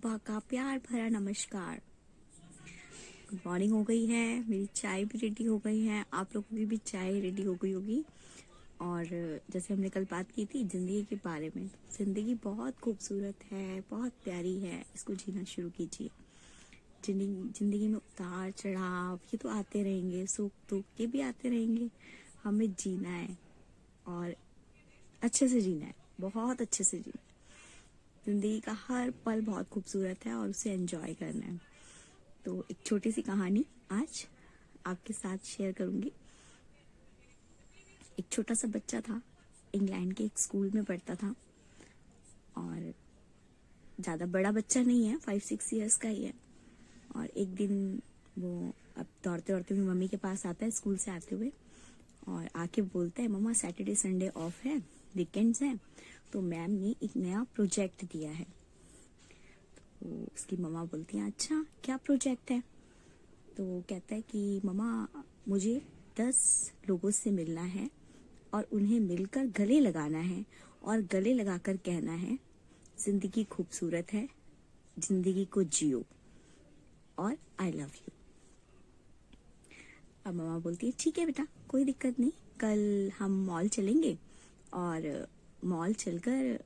सुबह का प्यार भरा नमस्कार। गुड मॉर्निंग हो गई है, मेरी चाय भी रेडी हो गई है, आप लोगों की भी चाय रेडी हो गई होगी। और जैसे हमने कल बात की थी जिंदगी के बारे में, जिंदगी बहुत खूबसूरत है, बहुत प्यारी है, इसको जीना शुरू कीजिए। जिंदगी में उतार चढ़ाव ये तो आते रहेंगे, सुख दुख ये भी आते रहेंगे। हमें जीना है और अच्छे से जीना है, बहुत अच्छे से जीना है। जिंदगी का हर पल बहुत खूबसूरत है और उसे एंजॉय करना है। तो एक छोटी सी कहानी आज आपके साथ शेयर करूंगी। एक छोटा सा बच्चा था, इंग्लैंड के एक स्कूल में पढ़ता था और ज़्यादा बड़ा बच्चा नहीं है, 5-6 इयर्स का ही है। और एक दिन वो अब दौड़ते दौड़ते हुए मम्मी के पास आता है स्कूल से आते हुए और आके बोलता है, मम्मा सैटरडे संडे ऑफ है, वीकेंड्स हैं, तो मैम ने एक नया प्रोजेक्ट दिया है। तो उसकी मम्मा बोलती है, अच्छा क्या प्रोजेक्ट है? तो वो कहता है कि मम्मा मुझे 10 लोगों से मिलना है और उन्हें मिलकर गले लगाना है और गले लगाकर कहना है जिंदगी खूबसूरत है, जिंदगी को जियो और आई लव यू। अब मम्मा बोलती है, ठीक है बेटा, कोई दिक्कत नहीं, कल हम मॉल चलेंगे और मॉल चलकर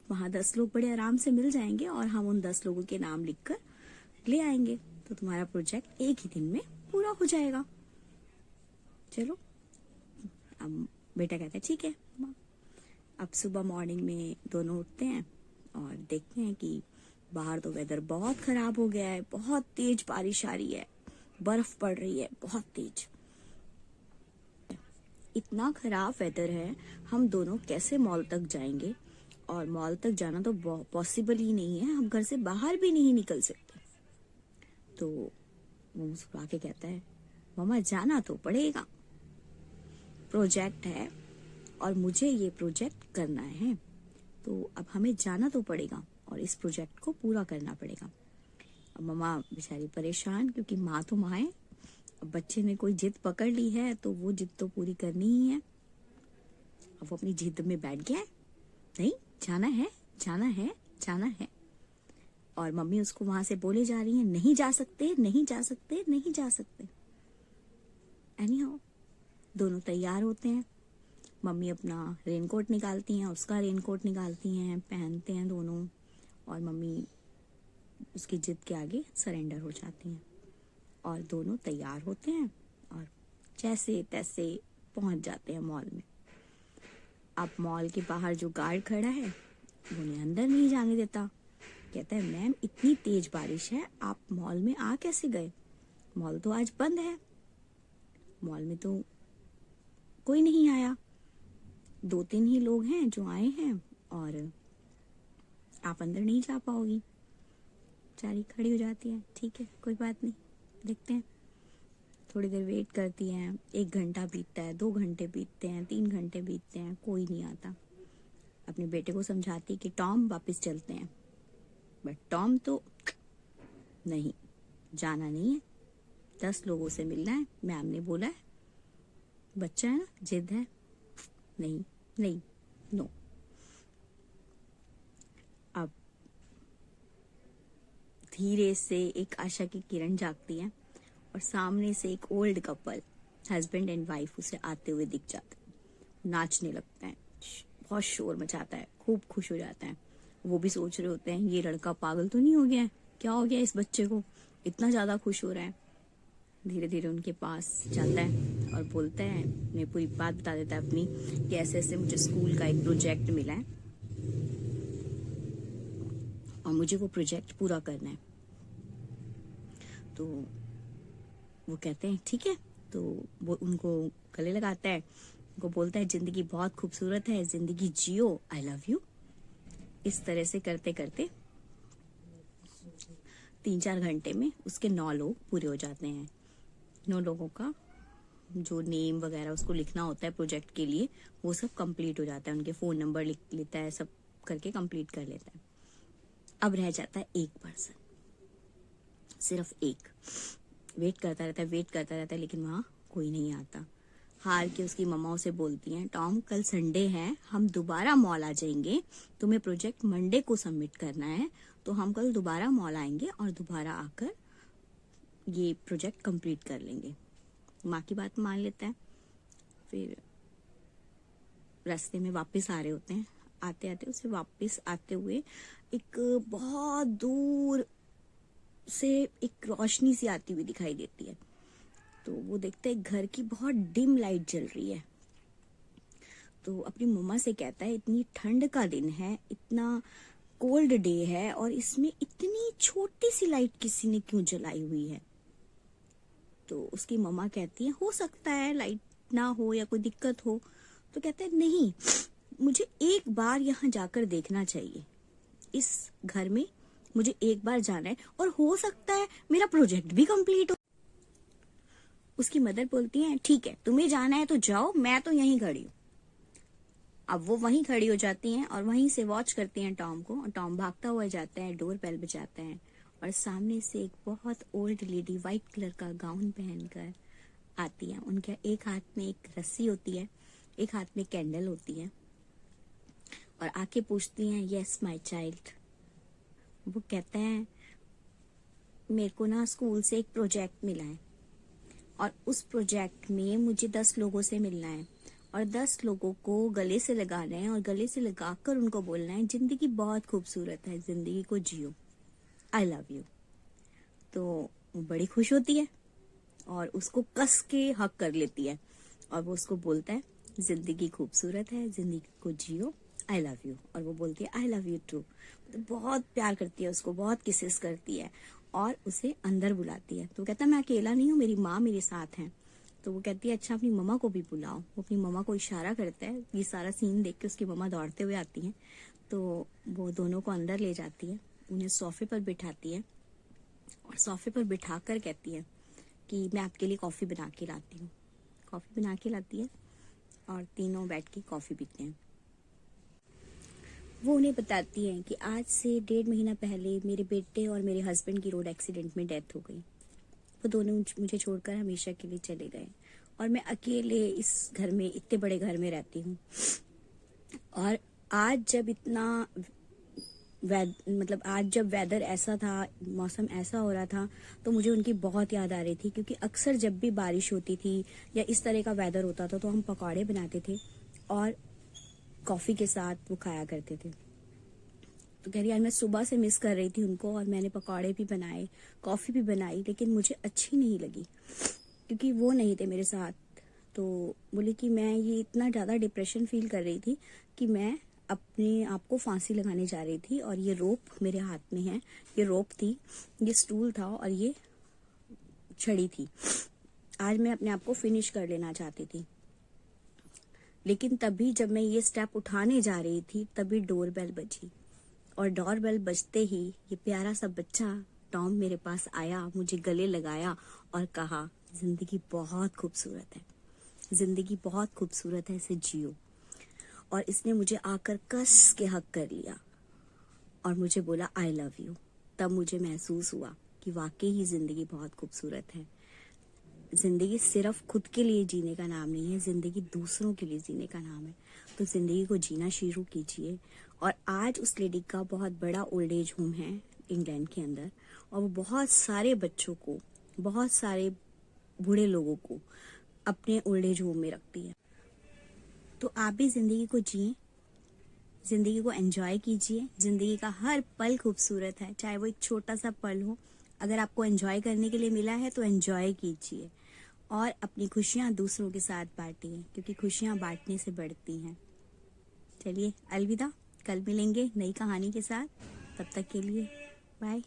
वहाँ 10 लोग बड़े आराम से मिल जाएंगे और हम उन 10 लोगों के नाम लिखकर ले आएंगे, तो तुम्हारा प्रोजेक्ट एक ही दिन में पूरा हो जाएगा। चलो। अब बेटा कहता है, ठीक है माँ। अब सुबह मॉर्निंग में दोनों उठते हैं और देखते हैं कि बाहर तो वेदर बहुत खराब हो गया है, बहुत तेज बारिश आ रही है, बर्फ पड़ रही है बहुत तेज। इतना खराब वेदर है, हम दोनों कैसे मॉल तक जाएंगे? और मॉल तक जाना तो पॉसिबल ही नहीं है, हम घर से बाहर भी नहीं निकल सकते। तो वो मुस्कुरा के कहता है, मामा जाना तो पड़ेगा, प्रोजेक्ट है और मुझे ये प्रोजेक्ट करना है, तो अब हमें जाना तो पड़ेगा और इस प्रोजेक्ट को पूरा करना पड़ेगा। अब मामा बेचारी परेशान, क्योंकि माँ तो माँ है, अब बच्चे ने कोई जिद पकड़ ली है तो वो जिद तो पूरी करनी ही है। अब वो अपनी जिद में बैठ गया है, नहीं जाना है, जाना है, जाना है। और मम्मी उसको वहां से बोले जा रही है, नहीं जा सकते, नहीं जा सकते, नहीं जा सकते। एनीहाउ दोनों तैयार होते हैं। मम्मी अपना रेनकोट निकालती हैं, उसका रेनकोट निकालती हैं, पहनते हैं दोनों और मम्मी उसकी जिद के आगे सरेंडर हो जाती हैं और दोनों तैयार होते हैं और जैसे तैसे पहुंच जाते हैं मॉल में। अब मॉल के बाहर जो गार्ड खड़ा है वो उन्हें अंदर नहीं जाने देता। कहता है, मैम इतनी तेज बारिश है, आप मॉल में आ कैसे गए? मॉल तो आज बंद है, मॉल में तो कोई नहीं आया, 2-3 ही लोग हैं जो आए हैं और आप अंदर नहीं जा पाओगी। बेचारी खड़ी हो जाती है, ठीक है कोई बात नहीं, देखते हैं। थोड़ी देर वेट करती हैं, 1 घंटा बीतता है, 2 घंटे बीतते हैं, 3 घंटे बीतते हैं, कोई नहीं आता। अपने बेटे को समझाती कि टॉम वापस चलते हैं, बट टॉम तो नहीं, जाना नहीं है, 10 लोगों से मिलना है, मैम ने बोला है, बच्चा है ना, जिद है, नहीं नहीं नो। अब धीरे से एक आशा की किरण जागती है और सामने से एक old couple, husband and wife, उसे आते हुए दिख जाते हैं, नाचने लगते हैं, बहुत शोर मचाता है, खूब खुश हो जाता है। वो भी सोच रहे होते हैं, ये लड़का पागल तो नहीं हो गया है, क्या हो गया इस बच्चे को, इतना ज्यादा खुश हो रहा है। धीरे धीरे उनके पास जाता है और बोलता है, उन्हें पूरी बात बता देता है अपनी, कि ऐसे ऐसे मुझे स्कूल का एक प्रोजेक्ट मिला है और मुझे वो प्रोजेक्ट पूरा करना है। तो वो कहते हैं ठीक है, तो वो उनको गले लगाता है, उनको बोलता है जिंदगी बहुत खूबसूरत है, जिंदगी जियो, आई लव यू। इस तरह से करते करते 3-4 घंटे में उसके 9 लोग पूरे हो जाते हैं। 9 लोगों का जो नेम वगैरह उसको लिखना होता है प्रोजेक्ट के लिए, वो सब कंप्लीट हो जाता है, उनके फोन नंबर लिख लेता है, सब करके कंप्लीट कर लेता है। अब रह जाता है एक पर्सन, सिर्फ एक। वेट करता रहता है, वेट करता रहता है, लेकिन वहां कोई नहीं आता। हार के उसकी मम्मा उसे बोलती हैं, टॉम कल संडे है, हम दोबारा मॉल आ जाएंगे, तुम्हें प्रोजेक्ट मंडे को सबमिट करना है, तो हम कल दोबारा मॉल आएंगे और दोबारा आकर ये प्रोजेक्ट कंप्लीट कर लेंगे। माँ की बात मान लेता है। फिर रास्ते में वापस आ रहे होते हैं, आते आते उसे वापस आते हुए एक बहुत दूर से एक रोशनी सी आती हुई दिखाई देती है। तो वो देखता है घर की बहुत डिम लाइट जल रही है। तो अपनी मम्मा से कहता है इतनी ठंड का दिन है, इतना कोल्ड डे है और इसमें इतनी छोटी सी लाइट किसी ने क्यों जलाई हुई है। तो उसकी मम्मा कहती है हो सकता है लाइट ना हो या कोई दिक्कत हो। तो कहता है नहीं, मुझे एक बार यहाँ जाकर देखना चाहिए, इस घर में मुझे एक बार जाना है और हो सकता है मेरा प्रोजेक्ट भी कंप्लीट हो। उसकी मदर बोलती है ठीक है, तुम्हें जाना है तो जाओ, मैं तो यहीं खड़ी हूँ। अब वो वहीं खड़ी हो जाती हैं और वहीं से वॉच करती हैं टॉम को, और टॉम भागता हुआ जाता है, डोर बेल बजाता है और सामने से एक बहुत ओल्ड लेडी व्हाइट कलर का गाउन पहनकर आती है। उनके एक हाथ में एक रस्सी होती है, एक हाथ में कैंडल होती है और आके पूछती हैं यस माय चाइल्ड। वो कहते हैं मेरे को ना स्कूल से एक प्रोजेक्ट मिला है और उस प्रोजेक्ट में मुझे 10 लोगों से मिलना है और 10 लोगों को गले से लगाना है और गले से लगाकर उनको बोलना है जिंदगी बहुत खूबसूरत है, जिंदगी को जियो, आई लव यू। तो वो बड़ी खुश होती है और उसको कस के हक कर लेती है और वो उसको बोलता है जिंदगी खूबसूरत है, जिंदगी को जियो, आई लव यू। और वो बोलती है आई लव यू टू। तो बहुत प्यार करती है उसको, बहुत किसेस करती है और उसे अंदर बुलाती है। तो कहता है मैं अकेला नहीं हूँ, मेरी माँ मेरे साथ है। तो वो कहती है अच्छा अपनी मम्मा को भी बुलाओ। वो अपनी मम्मा को इशारा करता है। ये सारा सीन देख के उसकी मम्मा दौड़ते हुए आती हैं। तो वो दोनों को अंदर ले जाती है, उन्हें सोफे पर बिठाती है और सोफे पर बिठाकर कहती है कि मैं आपके लिए कॉफी बना के लाती हूँ। कॉफी बना के लाती है और तीनों बैठ के कॉफी पीते हैं। वो उन्हें बताती हैं कि आज से 1.5 महीना पहले मेरे बेटे और मेरे हस्बैंड की रोड एक्सीडेंट में डेथ हो गई। वो दोनों मुझे छोड़कर हमेशा के लिए चले गए और मैं अकेले इस घर में, इतने बड़े घर में रहती हूँ। और आज जब इतना आज जब वेदर ऐसा था, मौसम ऐसा हो रहा था, तो मुझे उनकी बहुत याद आ रही थी क्योंकि अक्सर जब भी बारिश होती थी या इस तरह का वेदर होता था तो हम पकौड़े बनाते थे और कॉफी के साथ वो खाया करते थे। तो कह रही यार मैं सुबह से मिस कर रही थी उनको और मैंने पकौड़े भी बनाए, कॉफी भी बनाई, लेकिन मुझे अच्छी नहीं लगी क्योंकि वो नहीं थे मेरे साथ। तो बोली कि मैं ये इतना ज़्यादा डिप्रेशन फील कर रही थी कि मैं अपने आप को फांसी लगाने जा रही थी और ये रोप मेरे हाथ में है, ये रोप थी, ये स्टूल था और ये छड़ी थी। आज मैं अपने आप को फिनिश कर लेना चाहती थी, लेकिन तभी जब मैं ये स्टेप उठाने जा रही थी तभी डोरबेल बजी और डोरबेल बजते ही ये प्यारा सा बच्चा टॉम मेरे पास आया, मुझे गले लगाया और कहा जिंदगी बहुत खूबसूरत है, जिंदगी बहुत खूबसूरत है, इसे जियो। और इसने मुझे आकर कस के हक कर लिया और मुझे बोला आई लव यू। तब मुझे महसूस हुआ कि वाकई ही जिंदगी बहुत खूबसूरत है। जिंदगी सिर्फ खुद के लिए जीने का नाम नहीं है, जिंदगी दूसरों के लिए जीने का नाम है। तो जिंदगी को जीना शुरू कीजिए। और आज उस लेडी का बहुत बड़ा ओल्ड एज होम है इंग्लैंड के अंदर और वो बहुत सारे बच्चों को, बहुत सारे बूढ़े लोगों को अपने ओल्ड एज होम में रखती है। तो आप भी जिंदगी को जिए, जिंदगी को एंजॉय कीजिए। जिंदगी का हर पल खूबसूरत है, चाहे वो एक छोटा सा पल हो। अगर आपको एंजॉय करने के लिए मिला है तो एंजॉय कीजिए और अपनी खुशियां दूसरों के साथ बांटिए क्योंकि खुशियां बांटने से बढ़ती हैं। चलिए अलविदा, कल मिलेंगे नई कहानी के साथ। तब तक के लिए बाय।